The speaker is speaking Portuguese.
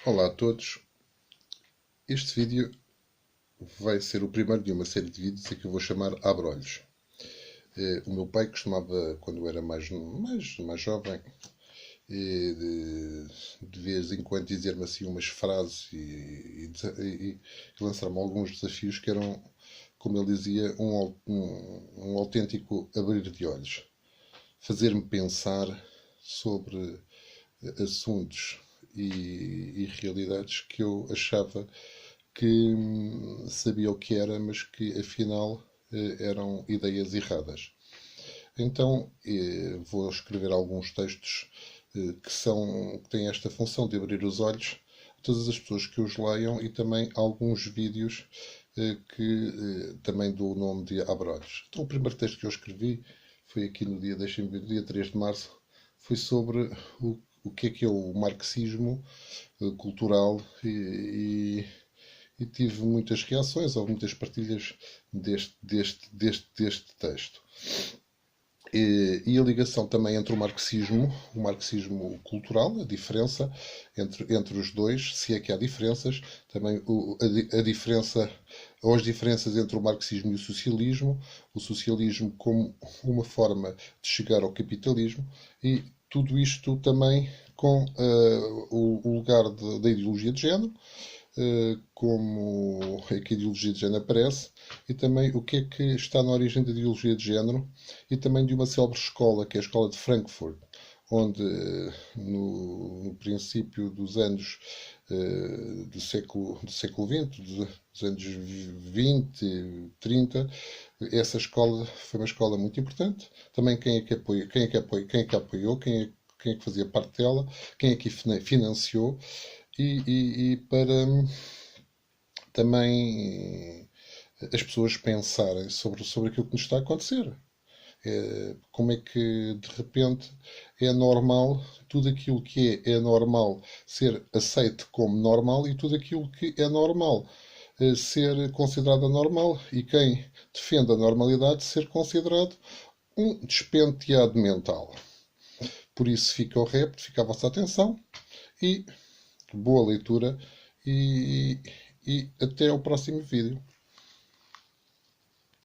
Olá a todos. Este vídeo vai ser o primeiro de uma série de vídeos em que eu vou chamar Abre-olhos. O meu pai costumava, quando eu era mais jovem, de vez em quando dizer-me assim umas frases e lançar-me alguns desafios que eram, como ele dizia, um autêntico abrir de olhos. Fazer-me pensar sobre assuntos e realidades que eu achava que sabia o que era, mas que afinal eram ideias erradas. Então vou escrever alguns textos que têm esta função de abrir os olhos a todas as pessoas que os leiam e também alguns vídeos que também dou o nome de Abre-olhos. Então o primeiro texto que eu escrevi foi aqui no dia, deixem-me ver, dia 3 de março, foi sobre o que é o marxismo cultural e tive muitas reações, houve muitas partilhas deste texto. E a ligação também entre o marxismo cultural, a diferença entre os dois, se é que há diferenças, também a diferença, ou as diferenças entre o marxismo e o socialismo como uma forma de chegar ao capitalismo, e tudo isto também com o lugar da ideologia de género, como é que a ideologia de género aparece e também o que é que está na origem da ideologia de género e também de uma célebre escola, que é a escola de Frankfurt, onde no princípio dos anos do século XX, dos anos 20, 30, essa escola foi uma escola muito importante. Também quem é que apoiou, quem é que fazia parte dela, quem é que financiou e para também as pessoas pensarem sobre aquilo que nos está a acontecer. Como é que de repente é normal, tudo aquilo que é normal ser aceito como normal e tudo aquilo que é normal ser considerado anormal e quem defende a normalidade ser considerado um despenteado mental. Por isso fica o repto, fica a vossa atenção e boa leitura e até ao próximo vídeo.